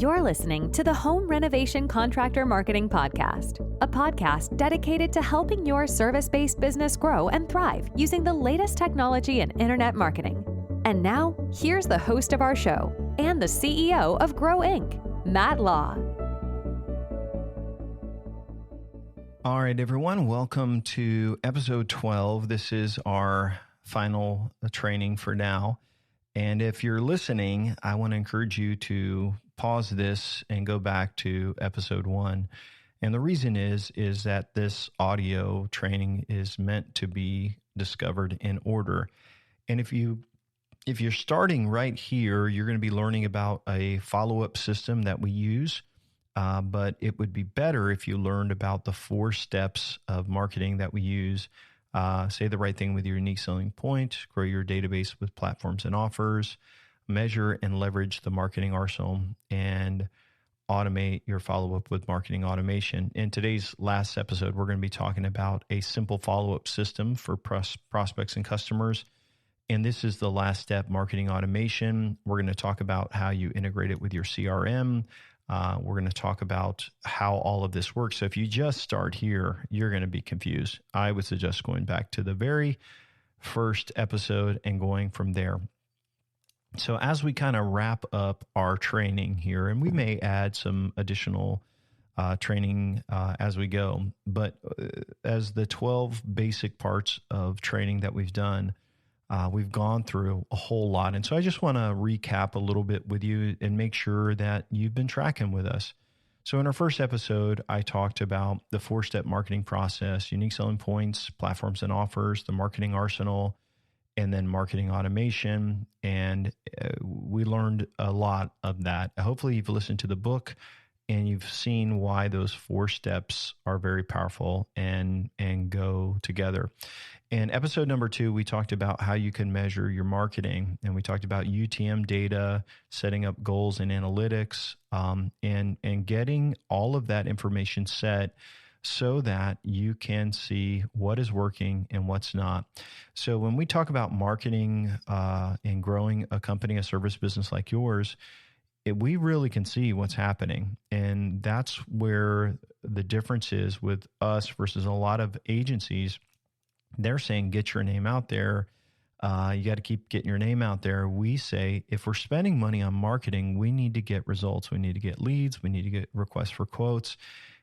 You're listening to the Home Renovation Contractor Marketing Podcast, a podcast dedicated to helping your service-based business grow and thrive using the latest technology and internet marketing. And now, here's the host of our show and the CEO of Grow Inc., Matt Law. All right, everyone, welcome to episode 12. This is our final training for now. And if you're listening, I want to encourage you to pause this and go back to episode 1. And the reason is that this audio training is meant to be discovered in order. And if you're starting right here, you're going to be learning about a follow-up system that we use. But it would be better if you learned about the 4 steps of marketing that we use. Say the right thing with your unique selling point, grow your database with platforms and offers, measure and leverage the marketing arsenal, and automate your follow-up with marketing automation. In today's last episode, we're going to be talking about a simple follow-up system for prospects and customers. And this is the last step, marketing automation. We're going to talk about how you integrate it with your CRM. We're going to talk about how all of this works. So if you just start here, you're going to be confused. I would suggest going back to the very first episode and going from there. So as we kind of wrap up our training here, and we may add some additional training as we go, but as the 12 basic parts of training that we've done, we've gone through a whole lot. And so I just want to recap a little bit with you and make sure that you've been tracking with us. So in our first episode, I talked about the 4-step marketing process, unique selling points, platforms and offers, the marketing arsenal, and then marketing automation. And we learned a lot of that. Hopefully you've listened to the book and you've seen why those 4 steps are very powerful and go together. In episode number 2, we talked about how you can measure your marketing, and we talked about UTM data, setting up goals and analytics, and getting all of that information set so that you can see what is working and what's not. So when we talk about marketing and growing a company, a service business like yours, we really can see what's happening. And that's where the difference is with us versus a lot of agencies. They're saying, get your name out there. You got to keep getting your name out there. We say, if we're spending money on marketing, we need to get results. We need to get leads. We need to get requests for quotes.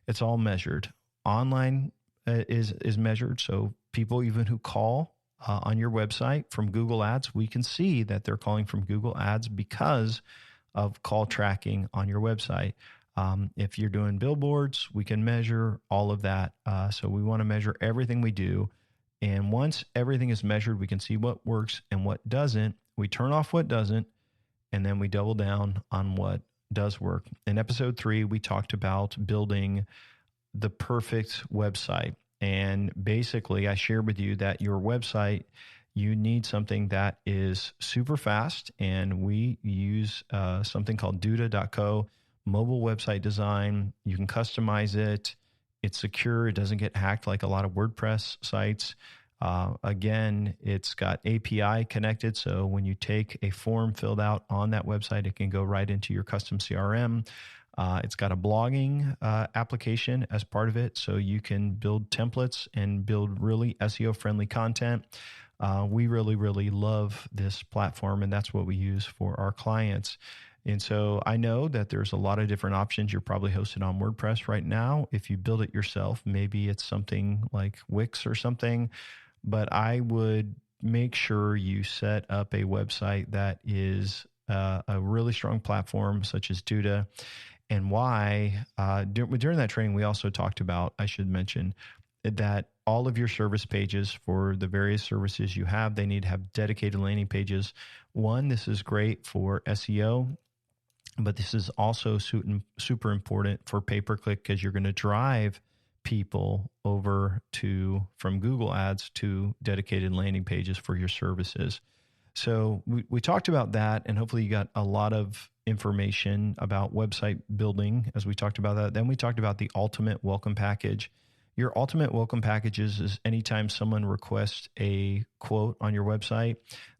It's all measured. Online is measured. So people even who call on your website from Google Ads, we can see that they're calling from Google Ads because of call tracking on your website. If you're doing billboards, we can measure all of that. So we want to measure everything we do. And once everything is measured, we can see what works and what doesn't. We turn off what doesn't, and then we double down on what does work. In episode 3, we talked about building the perfect website. And basically, I shared with you that your website, you need something that is super fast. And we use something called Duda.co, mobile website design. You can customize it. It's secure. It doesn't get hacked like a lot of WordPress sites. Again, it's got API connected. So when you take a form filled out on that website, it can go right into your custom CRM. It's got a blogging application as part of it. So you can build templates and build really SEO-friendly content. We really, really love this platform, and that's what we use for our clients. And so I know that there's a lot of different options. You're probably hosted on WordPress right now. If you build it yourself, maybe it's something like Wix or something, but I would make sure you set up a website that is a really strong platform such as Duda. And why, during that training, we also talked about, I should mention, that all of your service pages for the various services you have, they need to have dedicated landing pages. One, this is great for SEO. But this is also super important for pay-per-click because you're going to drive people over from Google Ads to dedicated landing pages for your services. So we talked about that, and hopefully you got a lot of information about website building as we talked about that. Then we talked about the ultimate welcome package. Your ultimate welcome packages is anytime someone requests a quote on your website,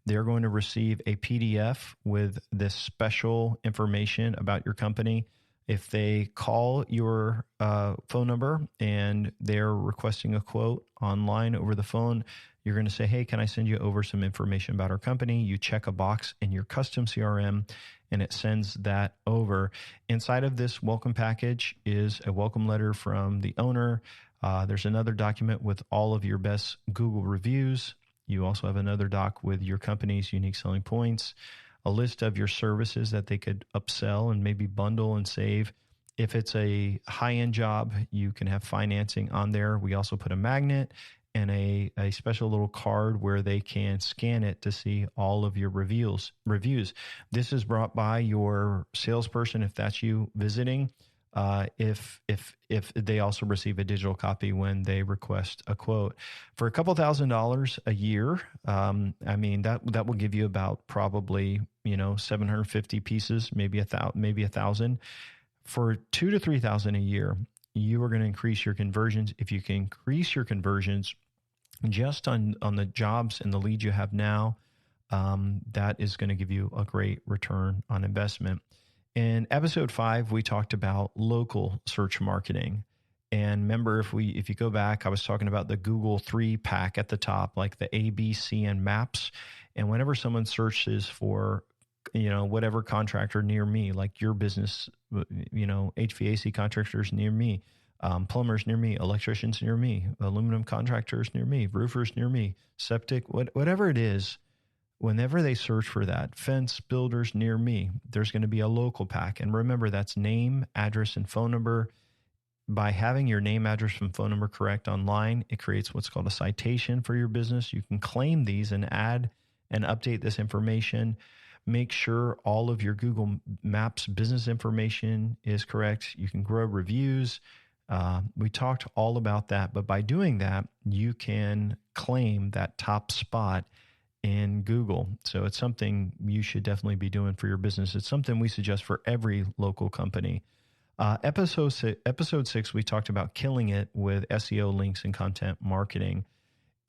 they're going to receive a PDF with this special information about your company. If they call your phone number and they're requesting a quote online over the phone, you're going to say, hey, can I send you over some information about our company? You check a box in your custom CRM and it sends that over. Inside of this welcome package is a welcome letter from the owner. There's another document with all of your best Google reviews. You also have another doc with your company's unique selling points, a list of your services that they could upsell and maybe bundle and save. If it's a high-end job, you can have financing on there. We also put a magnet and a special little card where they can scan it to see all of your reviews. This is brought by your salesperson if that's you visiting. If they also receive a digital copy when they request a quote for a couple $1,000s a year. That will give you about probably 750 pieces, maybe 1,000. For 2,000 to 3,000 a year, you are going to increase your conversions. If you can increase your conversions just on the jobs and the leads you have now, that is going to give you a great return on investment. In episode 5, we talked about local search marketing. And remember, if you go back, I was talking about the Google 3-pack at the top, like the A, B, C, and maps. And whenever someone searches for, whatever contractor near me, like your business, HVAC contractors near me, plumbers near me, electricians near me, aluminum contractors near me, roofers near me, septic, whatever it is. Whenever they search for that, fence builders near me, there's going to be a local pack. And remember, that's name, address, and phone number. By having your name, address, and phone number correct online, it creates what's called a citation for your business. You can claim these and add and update this information. Make sure all of your Google Maps business information is correct. You can grow reviews. We talked all about that. But by doing that, you can claim that top spot in Google. So it's something you should definitely be doing for your business. It's something we suggest for every local company. Episode 6, we talked about killing it with SEO links and content marketing.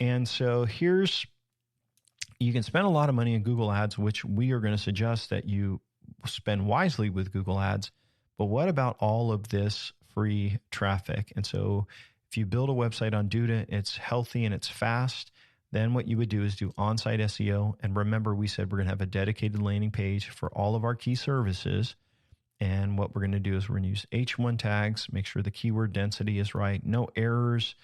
And so you can spend a lot of money in Google Ads, which we are going to suggest that you spend wisely with Google Ads. But what about all of this free traffic? And so if you build a website on Duda, it's healthy and it's fast. Then what you would do is do on-site SEO. And remember, we said we're going to have a dedicated landing page for all of our key services. And what we're going to do is we're going to use H1 tags, make sure the keyword density is right, no errors,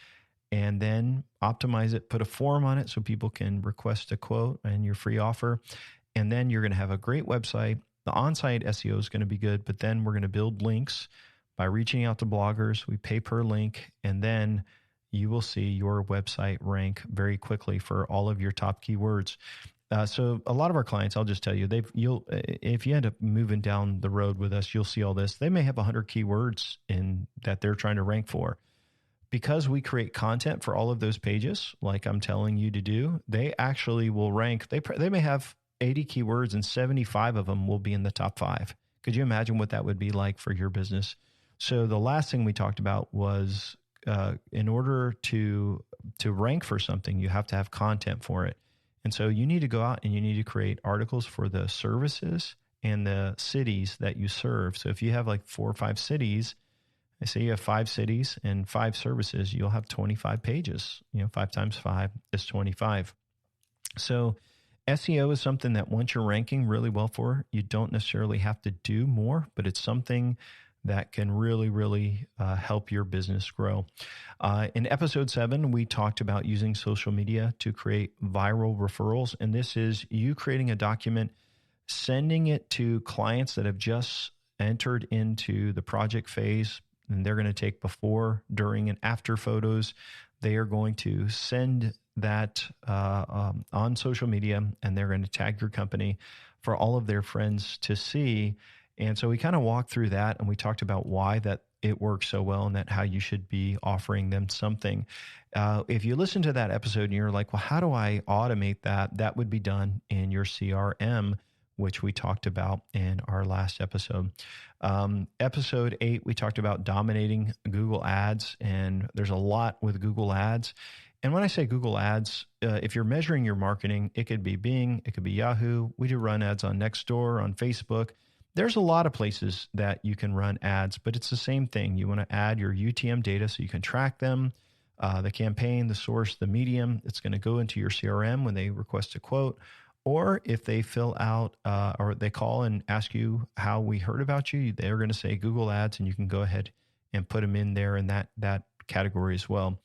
and then optimize it, put a form on it so people can request a quote and your free offer. And then you're going to have a great website. The on-site SEO is going to be good, but then we're going to build links by reaching out to bloggers. We pay per link, and then you will see your website rank very quickly for all of your top keywords. So a lot of our clients, I'll just tell you, if you end up moving down the road with us, you'll see all this. They may have 100 keywords in that they're trying to rank for. Because we create content for all of those pages, like I'm telling you to do, they actually will rank. They may have 80 keywords and 75 of them will be in the top 5. Could you imagine what that would be like for your business? So the last thing we talked about was in order to rank for something, you have to have content for it. And so you need to go out and you need to create articles for the services and the cities that you serve. So if you have like 4 or 5 cities, I say you have 5 cities and 5 services, you'll have 25 pages. 5 times 5 is 25. So SEO is something that once you're ranking really well for, you don't necessarily have to do more, but it's something that can really, really help your business grow. In episode 7, we talked about using social media to create viral referrals. And this is you creating a document, sending it to clients that have just entered into the project phase, and they're going to take before, during, and after photos. They are going to send that on social media, and they're going to tag your company for all of their friends to see. And so we kind of walked through that, and we talked about why that it works so well and that how you should be offering them something. If you listen to that episode and you're like, well, how do I automate that? That would be done in your CRM which we talked about in our last episode. Episode 8, we talked about dominating Google Ads, and there's a lot with Google Ads. And when I say Google Ads, if you're measuring your marketing, it could be Bing, it could be Yahoo. We do run ads on Nextdoor, on Facebook. There's a lot of places that you can run ads, but it's the same thing. You want to add your UTM data so you can track them, the campaign, the source, the medium. It's going to go into your CRM when they request a quote, or if they fill out or they call and ask you how we heard about you, they're going to say Google Ads, and you can go ahead and put them in there in that category as well.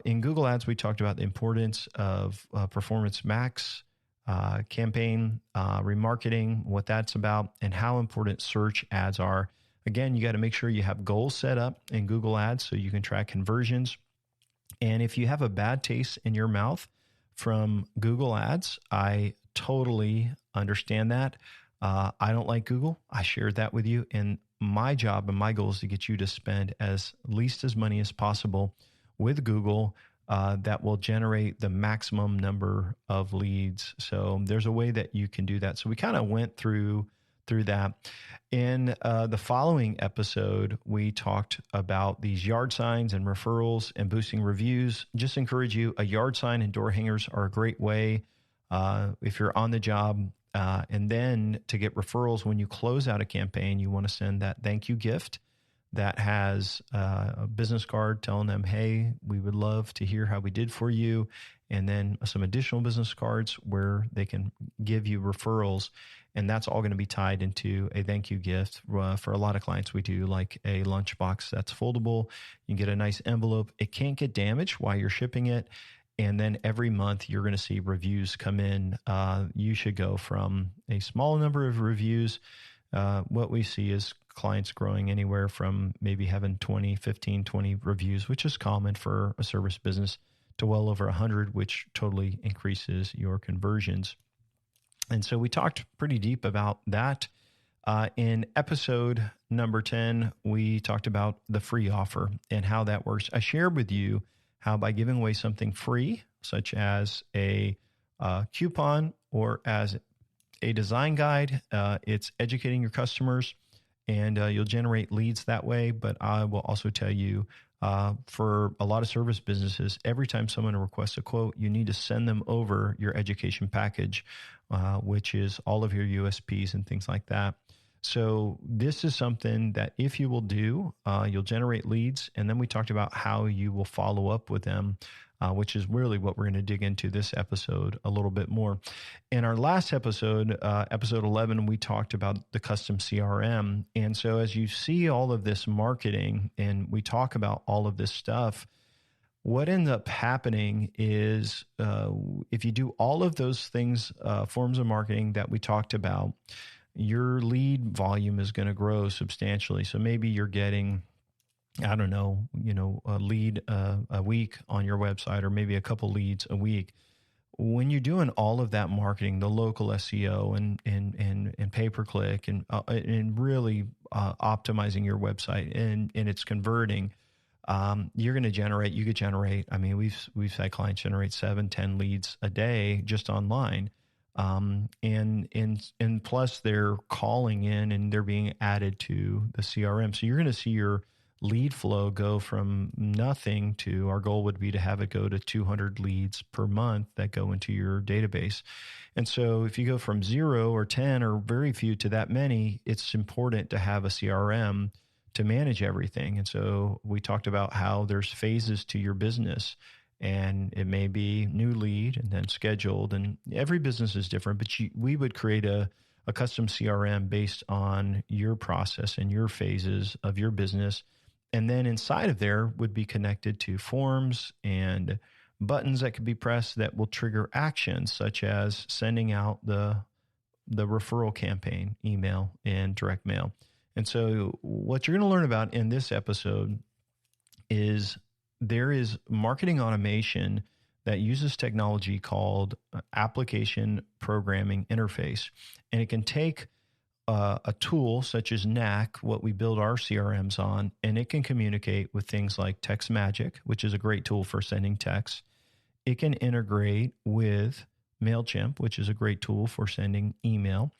In Google Ads, we talked about the importance of Performance Max, campaign, remarketing, what that's about, and how important search ads are. Again, you got to make sure you have goals set up in Google Ads so you can track conversions. And if you have a bad taste in your mouth from Google Ads, I totally understand that. I don't like Google. I shared that with you. And my job and my goal is to get you to spend as money as possible with Google that will generate the maximum number of leads. So there's a way that you can do that. So we kind of went through that. In the following episode, we talked about these yard signs and referrals and boosting reviews. Just encourage you, a yard sign and door hangers are a great way if you're on the job. And then to get referrals, when you close out a campaign, you want to send that thank you gift that has a business card telling them, hey, we would love to hear how we did for you. And then some additional business cards where they can give you referrals. And that's all going to be tied into a thank you gift. For a lot of clients, we do like a lunchbox that's foldable. You can get a nice envelope. It can't get damaged while you're shipping it. And then every month you're going to see reviews come in. You should go from a small number of reviews. What we see is clients growing anywhere from maybe having 15, 20 reviews, which is common for a service business, to well over 100, which totally increases your conversions. And so we talked pretty deep about that. In episode number 10, we talked about the free offer and how that works. I shared with you how by giving away something free, such as a coupon or as a design guide, it's educating your customers, and you'll generate leads that way. But I will also tell you, for a lot of service businesses, every time someone requests a quote, you need to send them over your education package, which is all of your USPs and things like that. So this is something that if you will do, you'll generate leads. And then we talked about how you will follow up with them, which is really what we're going to dig into this episode a little bit more. In our last episode, episode 11, we talked about the custom CRM. And so as you see all of this marketing and we talk about all of this stuff, what ends up happening is if you do all of those things, forms of marketing that we talked about, your lead volume is going to grow substantially. So maybe you're getting, I don't know, a lead a week on your website, or maybe a couple leads a week. When you're doing all of that marketing, the local SEO and pay-per-click and really optimizing your website and it's converting, you could generate, I mean, we've had clients generate 7-10 leads a day just online. And plus they're calling in and they're being added to the CRM. So you're going to see your lead flow go from nothing to, our goal would be to have it go to 200 leads per month that go into your database. And so if you go from 0 or 10 or very few to that many, it's important to have a CRM to manage everything. And so we talked about how there's phases to your business. And it may be new lead and then scheduled, and every business is different, but we would create a custom CRM based on your process and your phases of your business. And then inside of there would be connected to forms and buttons that could be pressed that will trigger actions, such as sending out the referral campaign, email and direct mail. And so what you're going to learn about in this episode is there is marketing automation that uses technology called application programming interface. And it can take a tool such as NAC, what we build our CRMs on, and it can communicate with things like Text Magic, which is a great tool for sending text. It can integrate with MailChimp, which is a great tool for sending email.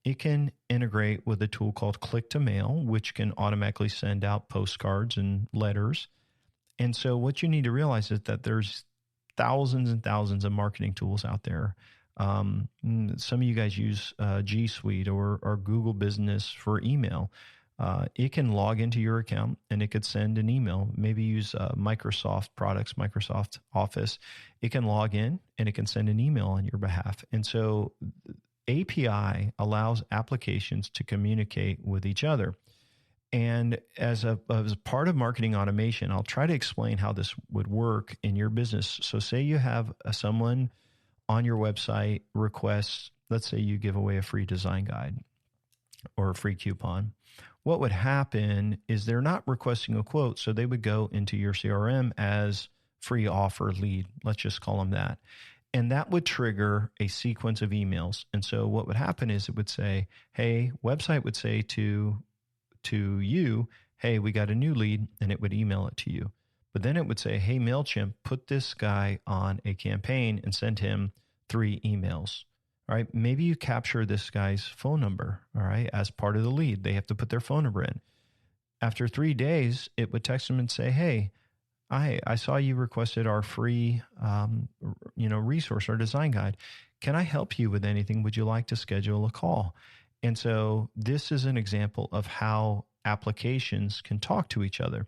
It can integrate with a tool called Click to Mail, which can automatically send out postcards and letters. And so what you need to realize is that there's thousands and thousands of marketing tools out there. Some of you guys use G Suite or Google Business for email. It can log into your account and it could send an email. Maybe use Microsoft products, Microsoft Office. It can log in and it can send an email on your behalf. And so API allows applications to communicate with each other. And as a part of marketing automation, I'll try to explain how this would work in your business. So say you have someone on your website requests, let's say you give away a free design guide or a free coupon. What would happen is they're not requesting a quote, so they would go into your CRM as free offer lead. Let's just call them that. And that would trigger a sequence of emails. And so what would happen is it would say, hey, website would say to you, hey, we got a new lead, and it would email it to you. But then it would say, hey, MailChimp, put this guy on a campaign and send him 3 emails. All right, maybe you capture this guy's phone number, all right, as part of the lead. They have to put their phone number in. After 3 days, it would text them and say, hey, I saw you requested our free, resource, our design guide. Can I help you with anything? Would you like to schedule a call? And so this is an example of how applications can talk to each other.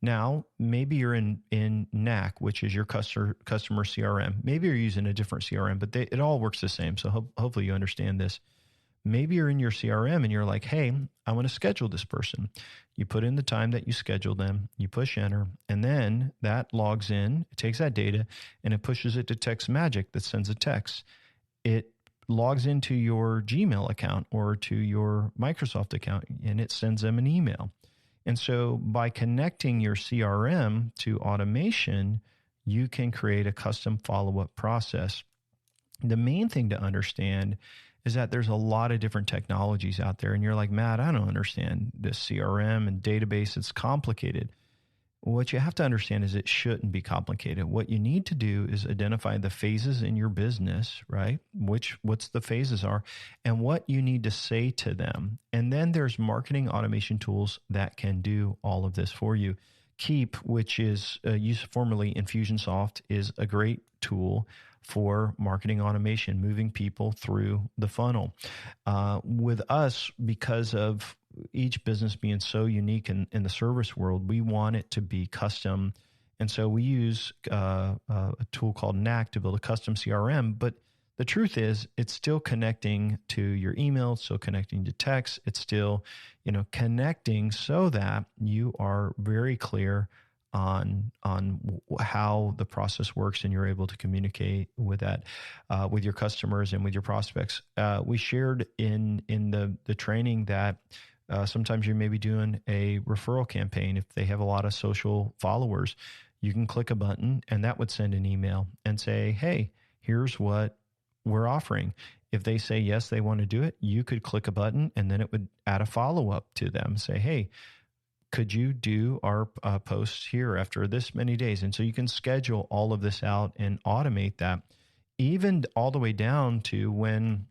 Now, maybe you're in NAC, which is your customer CRM. Maybe you're using a different CRM, but it all works the same. So hopefully you understand this. Maybe you're in your CRM and you're like, hey, I want to schedule this person. You put in the time that you scheduled them, you push enter, and then that logs in, it takes that data, and it pushes it to Text Magic that sends a text. It logs into your Gmail account or to your Microsoft account, and it sends them an email. And so by connecting your CRM to automation, you can create a custom follow-up process. The main thing to understand is that there's a lot of different technologies out there, and you're like, Matt, I don't understand this CRM and database. It's complicated. What you have to understand is it shouldn't be complicated. What you need to do is identify the phases in your business, right? What's the phases are and what you need to say to them. And then there's marketing automation tools that can do all of this for you. Keep, which is used formerly Infusionsoft, is a great tool for marketing automation, moving people through the funnel. With us, because of each business being so unique in the service world, we want it to be custom. And so we use a tool called NAC to build a custom CRM. But the truth is, it's still connecting to your email, it's still connecting to text, it's still, connecting so that you are very clear on how the process works, and you're able to communicate with that with your customers and with your prospects. We shared in the training that sometimes you may be doing a referral campaign. If they have a lot of social followers, you can click a button and that would send an email and say, hey, here's what we're offering. If they say yes, they want to do it, you could click a button and then it would add a follow-up to them. Say, hey, could you do our posts here after this many days? And so you can schedule all of this out and automate that, even all the way down to when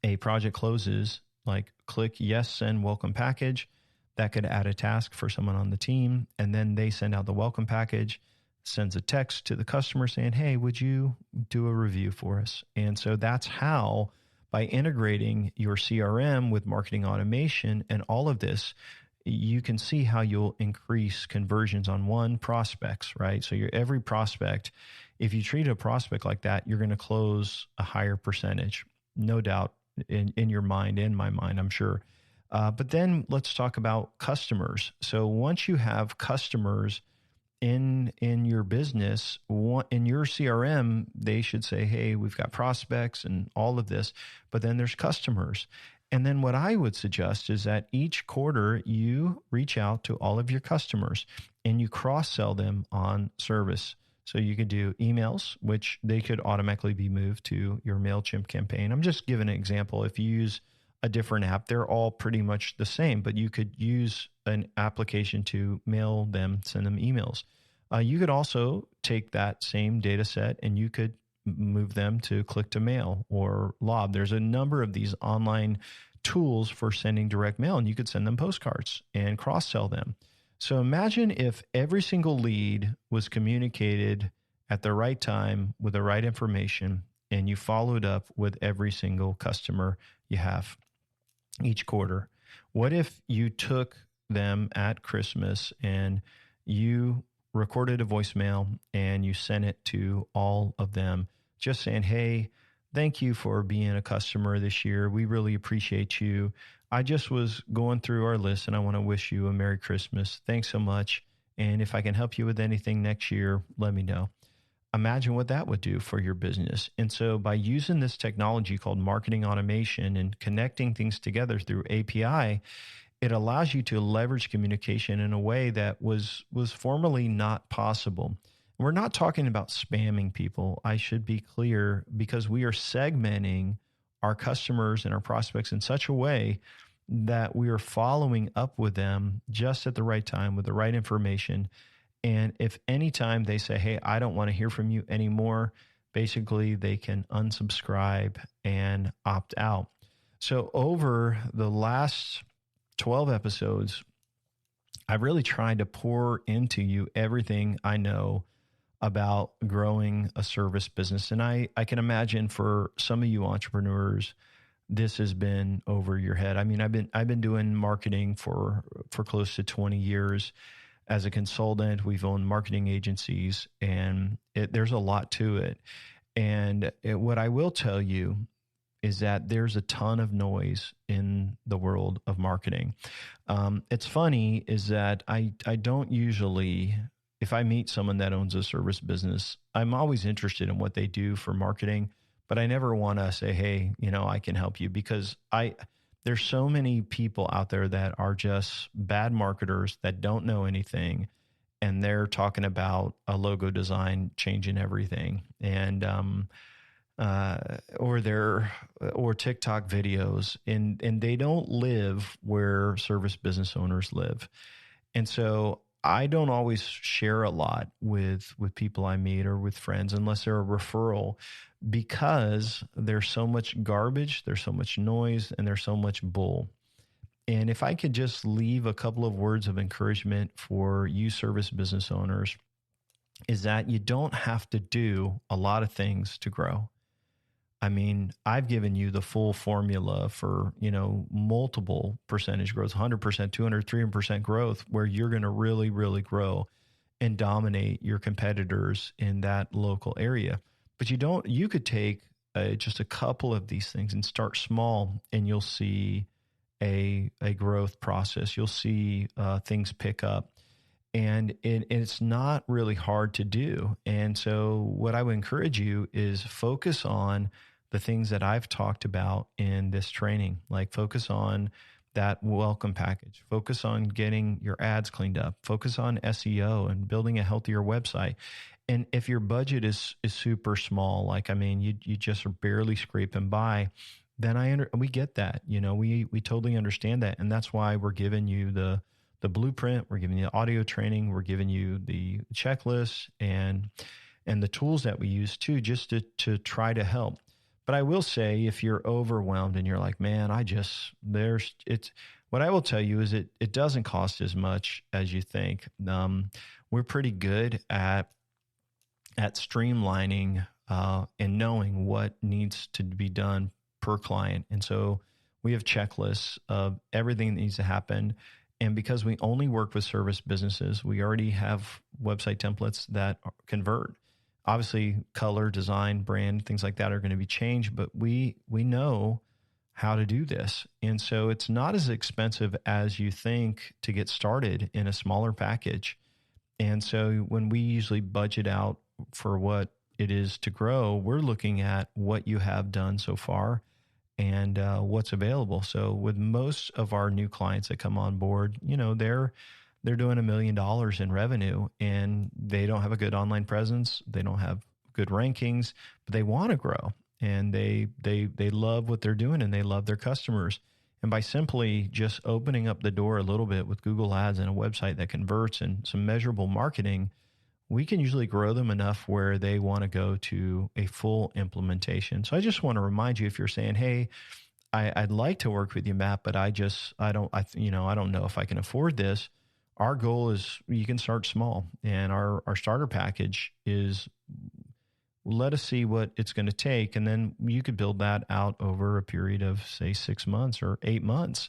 a project closes, like click yes, send welcome package. That could add a task for someone on the team. And then they send out the welcome package, sends a text to the customer saying, hey, would you do a review for us? And so that's how, by integrating your CRM with marketing automation and all of this, you can see how you'll increase conversions on prospects, right? So every prospect, if you treat a prospect like that, you're going to close a higher percentage, no doubt, in your mind, in my mind, I'm sure. But then let's talk about customers. So once you have customers in your business, in your CRM, they should say, hey, we've got prospects and all of this, but then there's customers. And then what I would suggest is that each quarter you reach out to all of your customers and you cross-sell them on service. So you could do emails, which they could automatically be moved to your MailChimp campaign. I'm just giving an example. If you use a different app, they're all pretty much the same, but you could use an application to send them emails. You could also take that same data set and you could move them to click to mail or lob. There's a number of these online tools for sending direct mail, and you could send them postcards and cross-sell them. So imagine if every single lead was communicated at the right time with the right information, and you followed up with every single customer you have each quarter. What if you took them at Christmas and you recorded a voicemail and you sent it to all of them, just saying, hey, thank you for being a customer this year. We really appreciate you. I just was going through our list and I want to wish you a Merry Christmas. Thanks so much. And if I can help you with anything next year, let me know. Imagine what that would do for your business. And so by using this technology called marketing automation and connecting things together through API, it allows you to leverage communication in a way that was formerly not possible. We're not talking about spamming people. I should be clear, because we are segmenting our customers and our prospects in such a way that we are following up with them just at the right time with the right information. And if anytime they say, hey, I don't want to hear from you anymore, basically they can unsubscribe and opt out. So over the last 12 episodes, I've really tried to pour into you everything I know about growing a service business. And I can imagine for some of you entrepreneurs, this has been over your head. I mean, I've been doing marketing for close to 20 years as a consultant. We've owned marketing agencies, and there's a lot to it. And what I will tell you is that there's a ton of noise in the world of marketing. It's funny is that I don't usually, if I meet someone that owns a service business, I'm always interested in what they do for marketing, but I never want to say, hey, I can help you, because there's so many people out there that are just bad marketers that don't know anything, and they're talking about a logo design changing everything, and or TikTok videos, and they don't live where service business owners live. And so I don't always share a lot with people I meet or with friends unless they're a referral, because there's so much garbage, there's so much noise, and there's so much bull. And if I could just leave a couple of words of encouragement for you service business owners, is that you don't have to do a lot of things to grow. I mean, I've given you the full formula for, multiple percentage growth, 100%, 200, 300% growth, where you're going to really, really grow and dominate your competitors in that local area. But you could take just a couple of these things and start small, and you'll see a growth process. You'll see things pick up. And it's not really hard to do. And so what I would encourage you is focus on the things that I've talked about in this training, like focus on that welcome package, focus on getting your ads cleaned up, focus on SEO and building a healthier website. And if your budget is super small, you just are barely scraping by, then we get that. We totally understand that. And that's why we're giving you the blueprint, we're giving you the audio training, we're giving you the checklist and the tools that we use too, just to try to help. But I will say, if you're overwhelmed and you're like, man, what I will tell you is it doesn't cost as much as you think. We're pretty good at streamlining and knowing what needs to be done per client. And so we have checklists of everything that needs to happen. And because we only work with service businesses, we already have website templates that convert. Obviously, color, design, brand, things like that are going to be changed, but we know how to do this. And so it's not as expensive as you think to get started in a smaller package. And so when we usually budget out for what it is to grow, we're looking at what you have done so far and what's available. So with most of our new clients that come on board, they're doing $1 million in revenue, and they don't have a good online presence. They don't have good rankings, but they want to grow, and they love what they're doing, and they love their customers. And by simply just opening up the door a little bit with Google Ads and a website that converts and some measurable marketing, we can usually grow them enough where they want to go to a full implementation. So I just want to remind you, if you're saying, hey, I'd like to work with you, Matt, but I don't know if I can afford this. Our goal is you can start small, and our starter package is, let us see what it's going to take. And then you could build that out over a period of, say, 6 months or 8 months.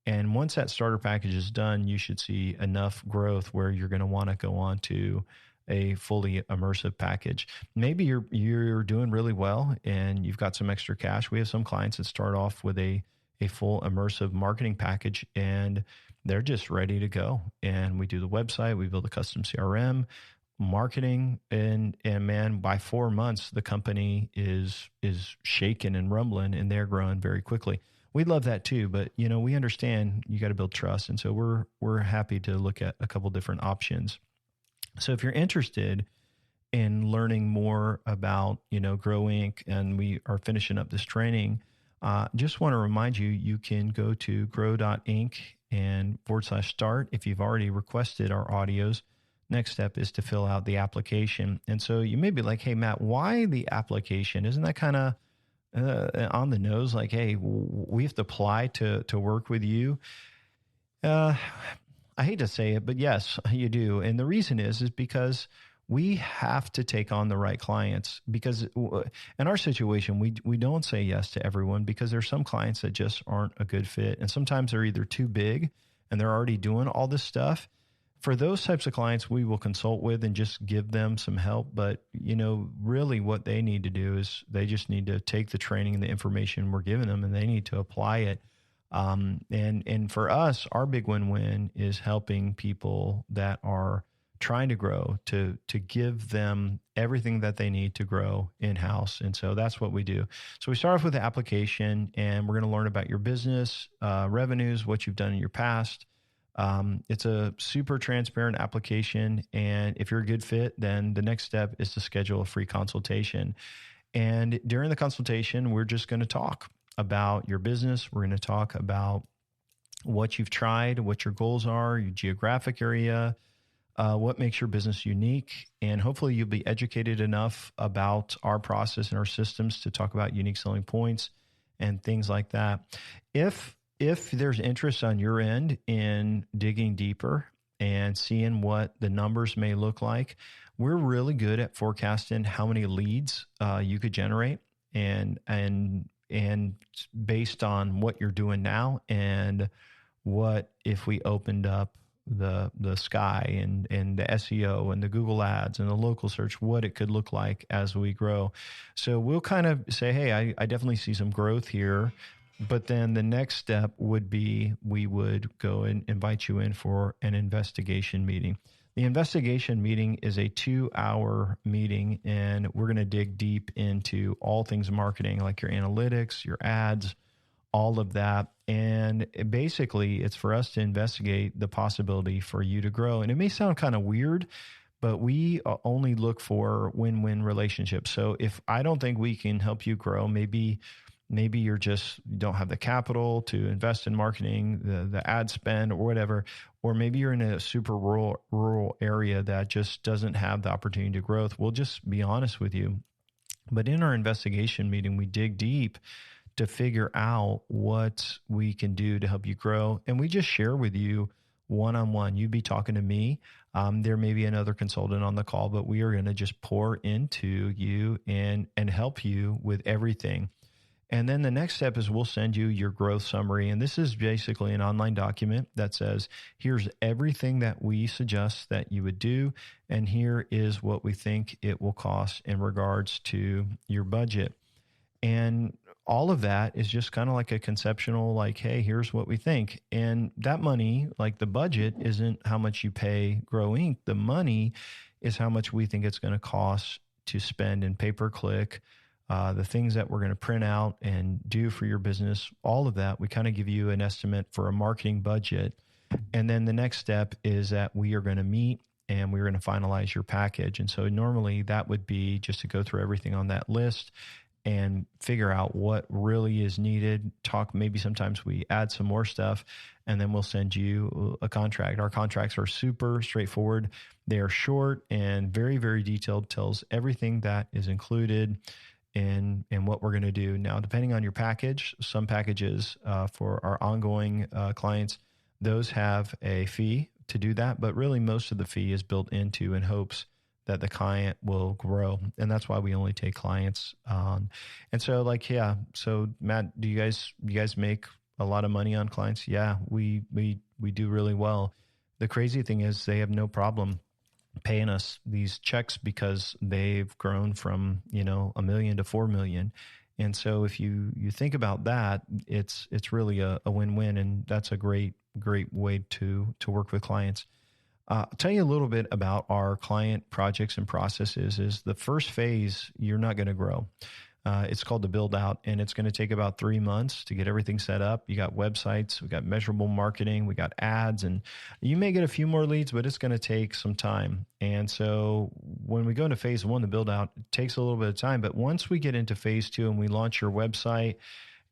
And once that starter package is done, you should see enough growth where you're going to want to go on to a fully immersive package. Maybe you're doing really well and you've got some extra cash. We have some clients that start off with a full immersive marketing package, and they're just ready to go. And we do the website, we build a custom CRM, marketing, and man, by 4 months, the company is shaking and rumbling, and they're growing very quickly. We love that too, but we understand you got to build trust, and so we're happy to look at a couple different options. So if you're interested in learning more about Grow Inc., and we are finishing up this training, just want to remind you, you can go to grow.inc and /start if you've already requested our audios. Next step is to fill out the application. And so you may be like, hey, Matt, why the application? Isn't that kind of on the nose? Like, hey, we have to apply to work with you. I hate to say it, but yes, you do. And the reason is because we have to take on the right clients, because in our situation, we don't say yes to everyone, because there's some clients that just aren't a good fit. And sometimes they're either too big and they're already doing all this stuff. For those types of clients, we will consult with and just give them some help. But, really what they need to do is they just need to take the training and the information we're giving them, and they need to apply it. And for us, our big win-win is helping people that are trying to grow to give them everything that they need to grow in-house. And so that's what we do. So we start off with the application, and we're going to learn about your business, revenues, what you've done in your past. It's a super transparent application. And if you're a good fit, then the next step is to schedule a free consultation. And during the consultation, we're just going to talk about your business. We're going to talk about what you've tried, what your goals are, your geographic area, what makes your business unique. And hopefully you'll be educated enough about our process and our systems to talk about unique selling points and things like that. If there's interest on your end in digging deeper and seeing what the numbers may look like, we're really good at forecasting how many leads you could generate, and based on what you're doing now, and what if we opened up the sky and the SEO and the Google ads and the local search, what it could look like as we grow. So we'll kind of say, hey, I definitely see some growth here. But then the next step would be, we would go and invite you in for an investigation meeting. The investigation meeting is a 2-hour meeting, and we're going to dig deep into all things marketing, like your analytics, your ads, all of that. And basically, it's for us to investigate the possibility for you to grow. And it may sound kind of weird, but we only look for win-win relationships. So if I don't think we can help you grow, maybe you don't have the capital to invest in marketing, the ad spend or whatever, or maybe you're in a super rural area that just doesn't have the opportunity to grow. We'll just be honest with you. But in our investigation meeting, we dig deep to figure out what we can do to help you grow. And we just share with you one-on-one. You'd be talking to me. There may be another consultant on the call, but we are going to just pour into you and help you with everything. And then the next step is we'll send you your growth summary. And this is basically an online document that says, here's everything that we suggest that you would do, and here is what we think it will cost in regards to your budget. And all of that is just kind of like a conceptual, like, hey, here's what we think. And that money, like the budget, isn't how much you pay Grow Inc. The money is how much we think it's going to cost to spend in pay-per-click, the things that we're going to print out and do for your business, all of that. We kind of give you an estimate for a marketing budget. And then the next step is that we are going to meet and we're going to finalize your package. And so normally that would be just to go through everything on that list and figure out what really is needed. Maybe sometimes we add some more stuff, and then we'll send you a contract. Our contracts are super straightforward. They are short and very, very detailed, tells everything that is included in what we're going to do. Now, depending on your package, some packages for our ongoing clients, those have a fee to do that, but really most of the fee is built into in hopes that the client will grow. And that's why we only take clients on. And so so Matt, do you guys make a lot of money on clients? Yeah, we do really well. The crazy thing is they have no problem paying us these checks because they've grown from, $1 million to 4 million. And so if you think about that, it's really a win-win. And that's a great way to work with clients. I'll tell you a little bit about our client projects and processes. Is the first phase, you're not going to grow. It's called the build out, and it's going to take about 3 months to get everything set up. You got websites, we got measurable marketing, we got ads, and you may get a few more leads, but it's going to take some time. And so when we go into phase 1, the build out, it takes a little bit of time. But once we get into phase 2 and we launch your website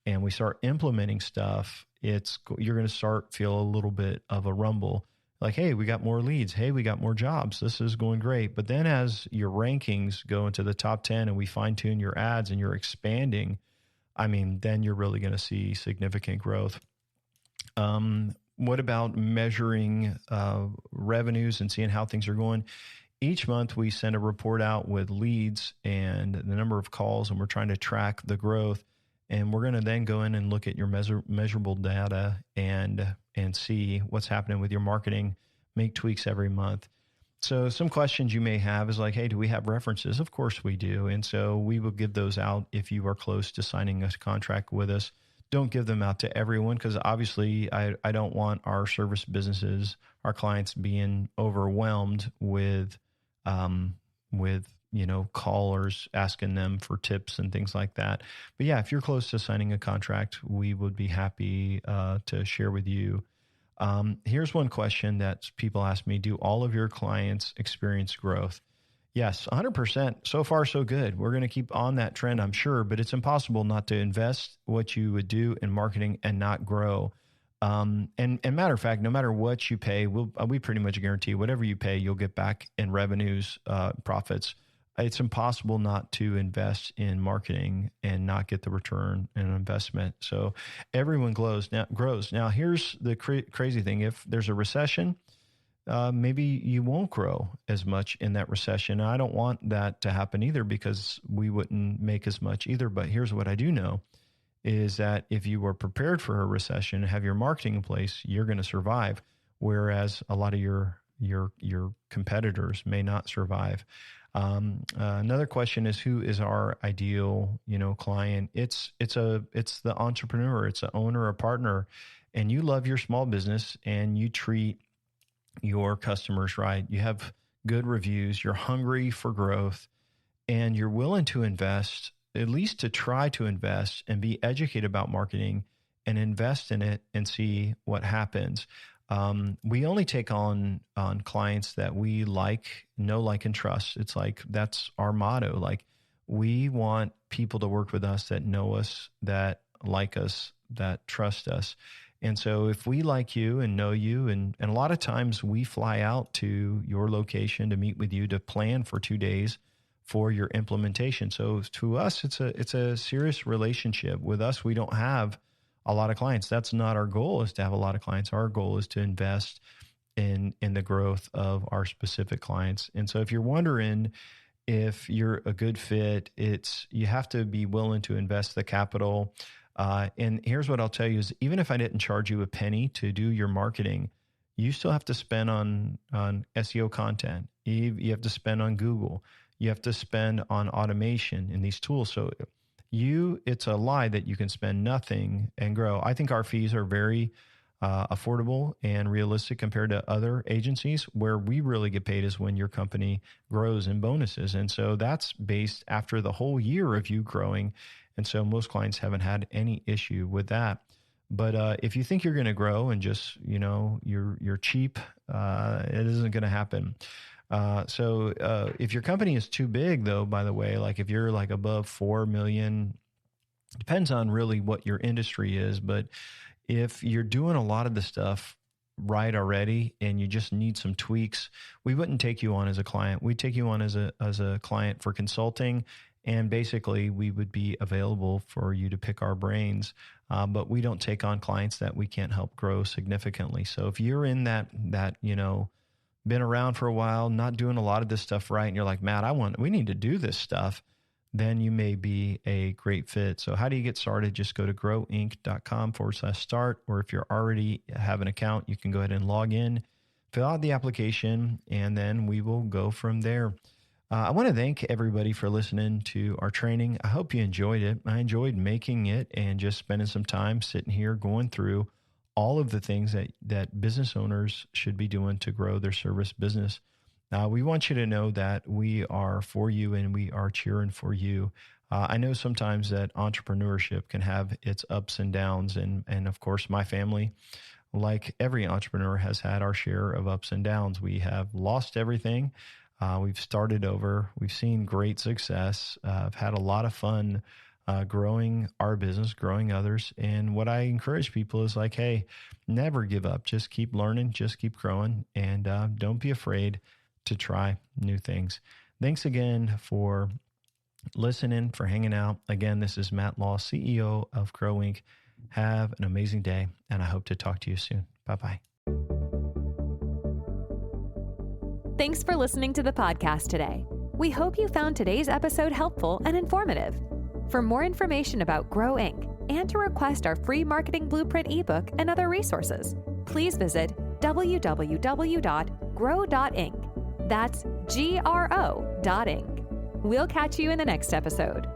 and we start implementing stuff, you're going to start feel a little bit of a rumble. Like, hey, we got more leads. Hey, we got more jobs. This is going great. But then as your rankings go into the top 10 and we fine tune your ads and you're expanding, then you're really going to see significant growth. What about measuring revenues and seeing how things are going? Each month we send a report out with leads and the number of calls, and we're trying to track the growth. And we're going to then go in and look at your measurable data and see what's happening with your marketing, make tweaks every month. So some questions you may have is like, hey, do we have references? Of course we do. And so we will give those out if you are close to signing a contract with us. Don't give them out to everyone because obviously I don't want our service businesses, our clients being overwhelmed with callers asking them for tips and things like that. But yeah, if you're close to signing a contract, we would be happy to share with you. Here's one question that people ask me: do all of your clients experience growth? Yes, 100%. So far, so good. We're going to keep on that trend, I'm sure, but it's impossible not to invest what you would do in marketing and not grow. And matter of fact, no matter what you pay, we pretty much guarantee whatever you pay, you'll get back in revenues, profits. It's impossible not to invest in marketing and not get the return on investment. So everyone grows. Now, here's the crazy thing. If there's a recession, maybe you won't grow as much in that recession. I don't want that to happen either because we wouldn't make as much either. But here's what I do know is that if you were prepared for a recession and have your marketing in place, you're going to survive. Whereas a lot of your competitors may not survive. Another question is, who is our ideal, client? It's the entrepreneur, it's the owner or partner, and you love your small business and you treat your customers right. You have good reviews, you're hungry for growth, and you're willing to invest, at least to try to invest and be educated about marketing and invest in it and see what happens. We only take on clients that we know, like, and trust. It's like, that's our motto. Like, we want people to work with us that know us, that like us, that trust us. And so if we like you and know you, and a lot of times we fly out to your location to meet with you to plan for 2 days for your implementation. So to us, it's a serious relationship. With us, we don't have a lot of clients. That's not our goal, is to have a lot of clients. Our goal is to invest in the growth of our specific clients. And so if you're wondering if you're a good fit, you have to be willing to invest the capital. And here's what I'll tell you is, even if I didn't charge you a penny to do your marketing, you still have to spend on SEO content. You have to spend on Google. You have to spend on automation in these tools. So it's a lie that you can spend nothing and grow. I think our fees are very affordable and realistic compared to other agencies. Where we really get paid is when your company grows in bonuses. And so that's based after the whole year of you growing. And so most clients haven't had any issue with that. But if you think you're going to grow and just, you're cheap, it isn't going to happen. So if your company is too big, though, by the way, like if you're like above 4 million, depends on really what your industry is. But if you're doing a lot of the stuff right already and you just need some tweaks, we wouldn't take you on as a client. We'd take you on as a client for consulting. And basically, we would be available for you to pick our brains, but we don't take on clients that we can't help grow significantly. So if you're in that been around for a while, not doing a lot of this stuff right, and you're like, Matt, we need to do this stuff, then you may be a great fit. So how do you get started? Just go to growinc.com/start, or if you're already have an account, you can go ahead and log in, fill out the application, and then we will go from there. I want to thank everybody for listening to our training. I hope you enjoyed it. I enjoyed making it and just spending some time sitting here going through all of the things that business owners should be doing to grow their service business. We want you to know that we are for you and we are cheering for you. I know sometimes that entrepreneurship can have its ups and downs. And of course, my family, like every entrepreneur, has had our share of ups and downs. We have lost everything. We've started over. We've seen great success. I've had a lot of fun growing our business, growing others. And what I encourage people is like, hey, never give up. Just keep learning, just keep growing, and don't be afraid to try new things. Thanks again for listening, for hanging out. Again, this is Matt Law, CEO of Grow Inc. Have an amazing day, and I hope to talk to you soon. Bye-bye. Thanks for listening to the podcast today. We hope you found today's episode helpful and informative. For more information about Grow Inc. and to request our free marketing blueprint ebook and other resources, please visit www.grow.inc. That's GRO.inc. We'll catch you in the next episode.